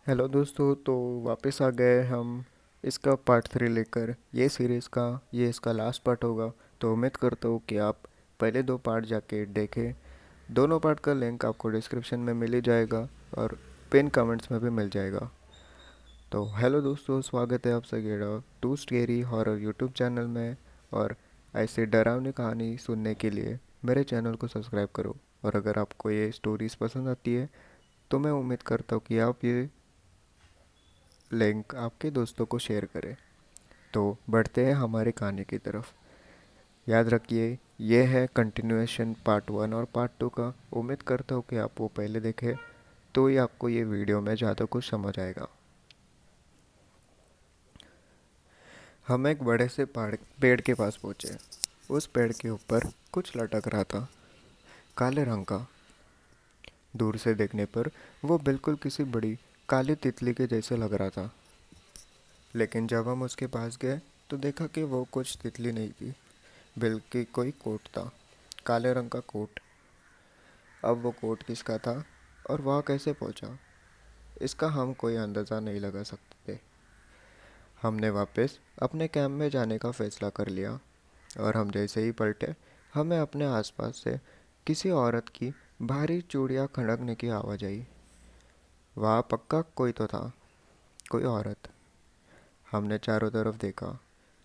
Hello दोस्तों, तो वापस आ गए हम इसका पार्ट 3 लेकर। ये सीरीज़ का ये इसका लास्ट पार्ट होगा। तो उम्मीद करता हूँ कि आप पहले दो पार्ट जाके देखें। दोनों पार्ट का लिंक आपको डिस्क्रिप्शन में मिल ही जाएगा और पिन कमेंट्स में भी मिल जाएगा। तो हेलो दोस्तों, स्वागत है आप सभी का two scary horror YouTube channel में। और ऐसे डरावनी कहानी सुनने के लिए मेरे चैनल को सब्सक्राइब करो। और अगर आपको ये स्टोरीज़ पसंद आती है तो मैं उम्मीद करता हूँ कि आप ये लिंक आपके दोस्तों को शेयर करें। तो बढ़ते हैं हमारी कहानी की तरफ। याद रखिए, ये है कंटिन्यूएशन पार्ट 1 और पार्ट 2 का। उम्मीद करता हूँ कि आप वो पहले देखें तो ही आपको ये वीडियो में ज़्यादा कुछ समझ आएगा। हम एक बड़े से पेड़ के पास पहुँचे। उस पेड़ के ऊपर कुछ लटक रहा था, काले रंग का। दूर से देखने पर वो बिल्कुल किसी बड़ी काली तितली के जैसे लग रहा था। लेकिन जब हम उसके पास गए तो देखा कि वो कुछ तितली नहीं थी, बल्कि कोई कोट था, काले रंग का कोट। अब वो कोट किसका था और वहाँ कैसे पहुँचा, इसका हम कोई अंदाज़ा नहीं लगा सकते थे। हमने वापस अपने कैंप में जाने का फैसला कर लिया और हम जैसे ही पलटे, हमें अपने आसपास से किसी औरत की भारी चूड़ियाँ खड़कने की आवाज़ आई। वहाँ पक्का कोई तो था, कोई औरत। हमने चारों तरफ देखा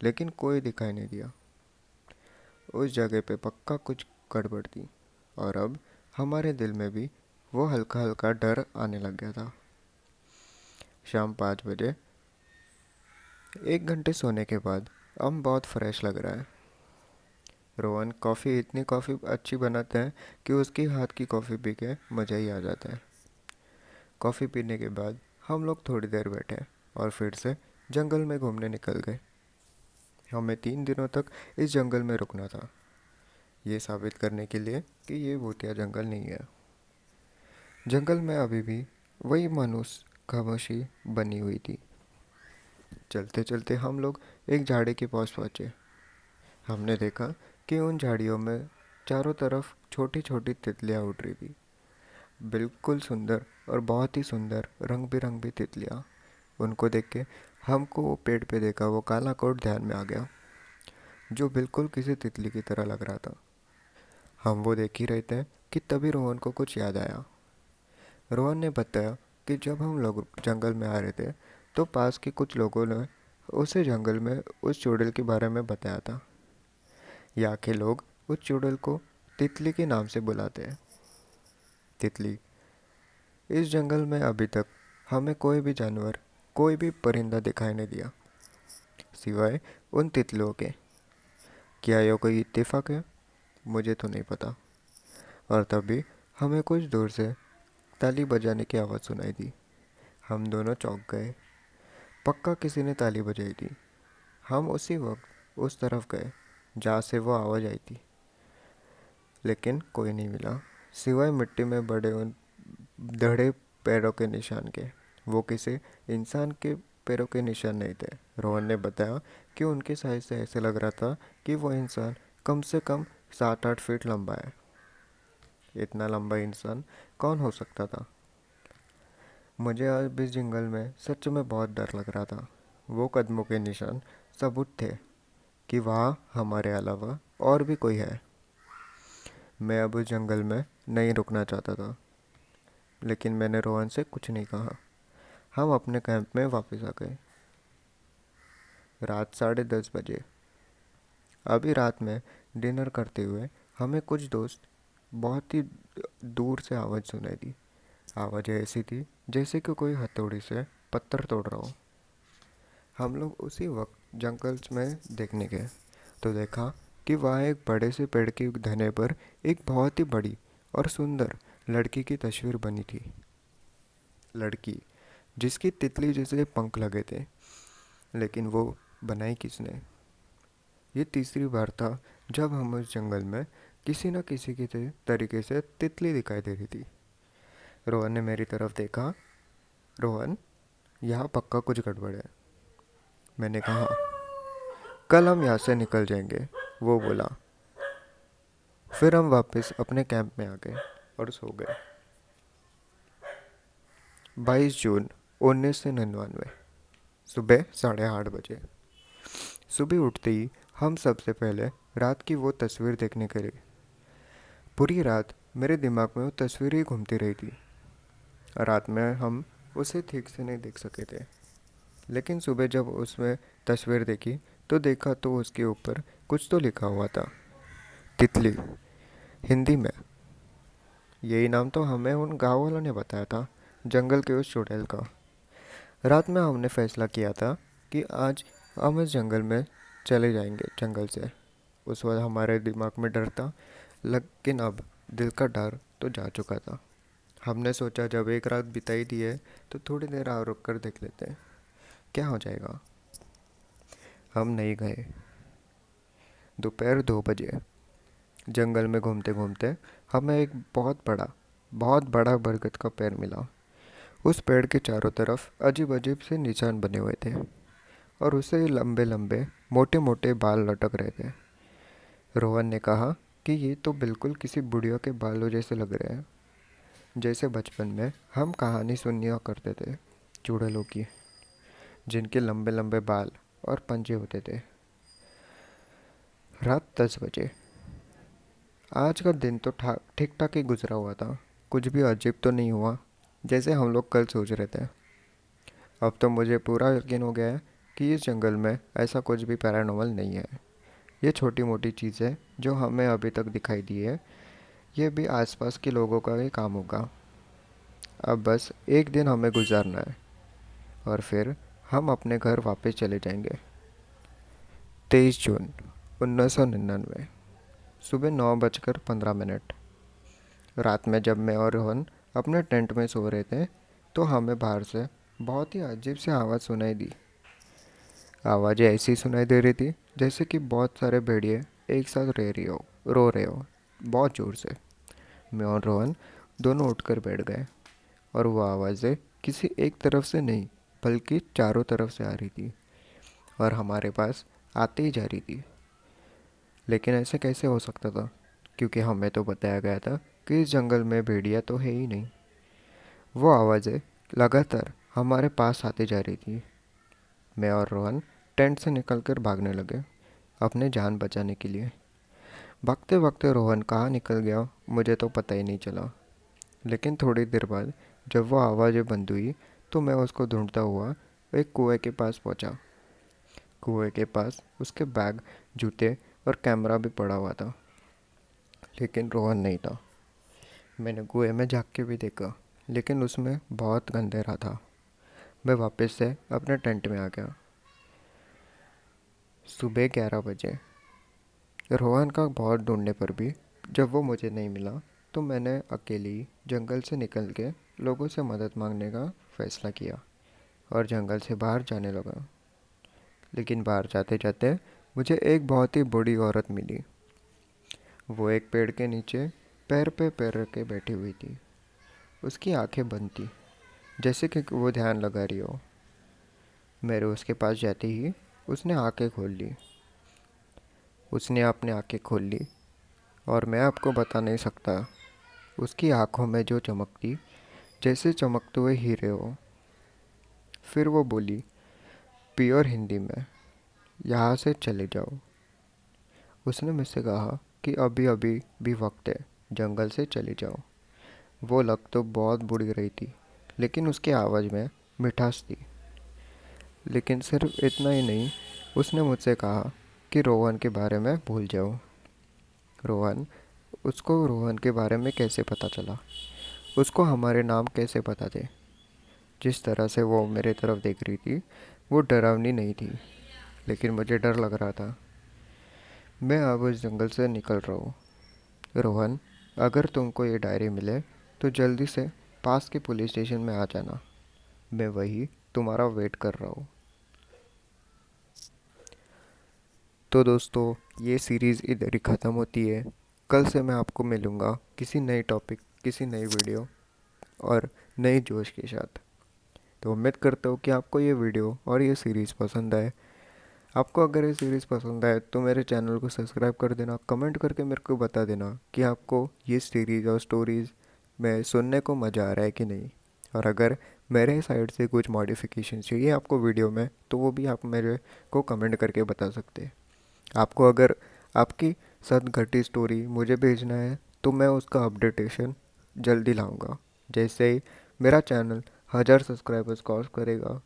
लेकिन कोई दिखाई नहीं दिया। उस जगह पे पक्का कुछ गड़बड़ थी। और अब हमारे दिल में भी वो हल्का हल्का डर आने लग गया था। शाम 5 बजे, 1 घंटे सोने के बाद अब बहुत फ्रेश लग रहा है। रोहन इतनी कॉफ़ी अच्छी बनाते हैं कि उसकी हाथ की कॉफ़ी पी के मज़ा ही आ जाता है। कॉफ़ी पीने के बाद हम लोग थोड़ी देर बैठे और फिर से जंगल में घूमने निकल गए। हमें 3 दिनों तक इस जंगल में रुकना था, ये साबित करने के लिए कि ये भूतिया जंगल नहीं है। जंगल में अभी भी वही मायूस खामोशी बनी हुई थी। चलते चलते हम लोग एक झाड़ी के पास पहुंचे। हमने देखा कि उन झाड़ियों में चारों तरफ छोटी छोटी तितलियां उड़ रही थी। बिल्कुल सुंदर और बहुत ही सुंदर रंग बिरंगी तितलियां। उनको देख के हमको वो पेड़ पे देखा वो काला कोट ध्यान में आ गया, जो बिल्कुल किसी तितली की तरह लग रहा था। हम वो देख ही रहे थे कि तभी रोहन को कुछ याद आया। रोहन ने बताया कि जब हम लोग जंगल में आ रहे थे तो पास के कुछ लोगों ने उसे जंगल में उस चुड़ैल के बारे में बताया था। यहाँ के लोग उस चुड़ैल को तितली के नाम से बुलाते हैं। तितली। इस जंगल में अभी तक हमें कोई भी जानवर, कोई भी परिंदा दिखाई नहीं दिया, सिवाय उन तितलियों के। क्या यह कोई इत्तेफाक है? मुझे तो नहीं पता। और तभी हमें कुछ दूर से ताली बजाने की आवाज़ सुनाई दी। हम दोनों चौंक गए। पक्का किसी ने ताली बजाई थी। हम उसी वक्त उस तरफ गए जहाँ से वो आवाज़ आई थी, लेकिन कोई नहीं मिला, सिवाय मिट्टी में बड़े उन दड़े पैरों के निशान के। वो किसी इंसान के पैरों के निशान नहीं थे। रोहन ने बताया कि उनके साइज से ऐसे लग रहा था कि वो इंसान कम से कम 7-8 फीट लंबा है। इतना लंबा इंसान कौन हो सकता था? मुझे आज इस जंगल में सच में बहुत डर लग रहा था। वो कदमों के निशान सबूत थे कि वहाँ हमारे अलावा और भी कोई है। मैं अब उस जंगल में नहीं रुकना चाहता था, लेकिन मैंने रोहन से कुछ नहीं कहा। हम अपने कैंप में वापस आ गए। रात 10:30 बजे। अभी रात में डिनर करते हुए हमें कुछ दोस्त बहुत ही दूर से आवाज़ सुनाई दी। आवाज़ ऐसी थी जैसे कि कोई हथौड़ी से पत्थर तोड़ रहा हो। हम लोग उसी वक्त जंगल में देखने गए तो देखा कि वहाँ एक बड़े से पेड़ के धने पर एक बहुत ही बड़ी और सुंदर लड़की की तस्वीर बनी थी। लड़की जिसकी तितली जैसे पंख लगे थे, लेकिन वो बनाई किसने? ये तीसरी बार था जब हम उस जंगल में किसी न किसी के तरीके से तितली दिखाई दे रही थी। रोहन ने मेरी तरफ देखा। रोहन, यहाँ पक्का कुछ गड़बड़ है। मैंने कहा, कल हम यहाँ से निकल जाएंगे, वो बोला। फिर हम वापस अपने कैंप में आ गए और सो गए। 22 जून 1999। सुबह 8:30 बजे। सुबह उठते ही हम सबसे पहले रात की वो तस्वीर देखने के लिए। पूरी रात मेरे दिमाग में वो तस्वीर ही घूमती रही थी। रात में हम उसे ठीक से नहीं देख सके थे, लेकिन सुबह जब उसमें तस्वीर देखी तो देखा तो उसके ऊपर कुछ तो लिखा हुआ था। तितली, हिंदी में। यही नाम तो हमें उन गाँव वालों ने बताया था, जंगल के उस चुड़ैल का। रात में हमने फैसला किया था कि आज हम इस जंगल में चले जाएंगे, जंगल से। उस वक्त हमारे दिमाग में डर था, लेकिन अब दिल का डर तो जा चुका था। हमने सोचा जब एक रात बिताई दी है तो थोड़ी देर और रुक कर देख लेते हैं क्या हो जाएगा। हम नहीं गए। दोपहर 2 बजे जंगल में घूमते घूमते हमें एक बहुत बड़ा बरगद का पेड़ मिला। उस पेड़ के चारों तरफ अजीब अजीब से निशान बने हुए थे और उसे लंबे लंबे मोटे मोटे बाल लटक रहे थे। रोहन ने कहा कि ये तो बिल्कुल किसी बुढ़िया के बालों जैसे लग रहे हैं, जैसे बचपन में हम कहानी सुनिया करते थे चुड़ैलों की, जिनके लंबे लंबे बाल और पंजे होते थे। रात 10 बजे। आज का दिन तो ठीक ठाक ही गुजरा हुआ था। कुछ भी अजीब तो नहीं हुआ जैसे हम लोग कल सोच रहे थे। अब तो मुझे पूरा यकीन हो गया है कि इस जंगल में ऐसा कुछ भी पैरानॉर्मल नहीं है। ये छोटी मोटी चीज़ें जो हमें अभी तक दिखाई दी है, ये भी आसपास के लोगों का ही काम होगा। अब बस एक दिन हमें गुजारना है और फिर हम अपने घर वापस चले जाएंगे। 23 जून 1999। सुबह 9:15। रात में जब मैं और रोहन अपने टेंट में सो रहे थे तो हमें बाहर से बहुत ही अजीब सी आवाज़ सुनाई दी। आवाज़ें ऐसी सुनाई दे रही थी जैसे कि बहुत सारे भेड़िए एक साथ रो रहे हो, बहुत ज़ोर से। मैं और रोहन दोनों उठकर बैठ गए और वो आवाज़ें किसी एक तरफ से नहीं बल्कि चारों तरफ से आ रही थी और हमारे पास आते ही जा रही थी। लेकिन ऐसे कैसे हो सकता था, क्योंकि हमें तो बताया गया था कि इस जंगल में भेड़िया तो है ही नहीं। वो आवाज़ें लगातार हमारे पास आती जा रही थी। मैं और रोहन टेंट से निकलकर भागने लगे अपने जान बचाने के लिए। भागते भागते रोहन कहाँ निकल गया मुझे तो पता ही नहीं चला। लेकिन थोड़ी देर बाद जब वो आवाज़ें बंद हुई तो मैं उसको ढूंढता हुआ एक कुएं के पास पहुंचा। कुएं के पास उसके बैग, जूते और कैमरा भी पड़ा हुआ था, लेकिन रोहन नहीं था। मैंने कुएं में झाँक के भी देखा, लेकिन उसमें बहुत अंधेरा था। मैं वापस से अपने टेंट में आ गया। सुबह 11 बजे। रोहन का बहुत ढूंढने पर भी जब वो मुझे नहीं मिला तो मैंने अकेली जंगल से निकल के लोगों से मदद मांगने का फैसला किया और जंगल से बाहर जाने लगा। लेकिन बाहर जाते जाते मुझे एक बहुत ही बूढ़ी औरत मिली। वो एक पेड़ के नीचे पैर पे पैर रख के बैठी हुई थी। उसकी आंखें बंद थी, जैसे कि वो ध्यान लगा रही हो। मेरे उसके पास जाते ही उसने आंखें खोल ली। उसने अपनी आंखें खोल ली और मैं आपको बता नहीं सकता उसकी आंखों में जो चमक थी, जैसे चमकते हुए हीरे हो। फिर वो बोली प्योर हिंदी में, यहाँ से चले जाओ। उसने मुझसे कहा कि अभी अभी भी वक्त है, जंगल से चले जाओ। वो लग तो बहुत बुरी रही थी, लेकिन उसकी आवाज़ में मिठास थी। लेकिन सिर्फ इतना ही नहीं, उसने मुझसे कहा कि रोहन के बारे में भूल जाओ। रोहन, उसको रोहन के बारे में कैसे पता चला? उसको हमारे नाम कैसे पता थे? जिस तरह से वो मेरे तरफ देख रही थी वो डरावनी नहीं थी, लेकिन मुझे डर लग रहा था। मैं अब उस जंगल से निकल रहा हूँ। रोहन, अगर तुमको ये डायरी मिले तो जल्दी से पास के पुलिस स्टेशन में आ जाना। मैं वही तुम्हारा वेट कर रहा हूँ। तो दोस्तों, ये सीरीज़ इधर ही ख़त्म होती है। कल से मैं आपको मिलूँगा किसी नए टॉपिक, किसी नई वीडियो और नई जोश के साथ। तो उम्मीद करता हूँ कि आपको ये वीडियो और ये सीरीज़ पसंद आए। आपको अगर ये सीरीज़ पसंद आए तो मेरे चैनल को सब्सक्राइब कर देना, कमेंट करके मेरे को बता देना कि आपको ये सीरीज़ और स्टोरीज़ में सुनने को मज़ा आ रहा है कि नहीं। और अगर मेरे साइड से कुछ मॉडिफिकेशन चाहिए आपको वीडियो में, तो वो भी आप मेरे को कमेंट करके बता सकते हैं। आपको अगर आपकी साथ घटी स्टोरी मुझे भेजना है तो मैं उसका अपडेटेशन जल्दी लाऊंगा। जैसे ही मेरा चैनल 1000 सब्सक्राइबर्स क्रॉस करेगा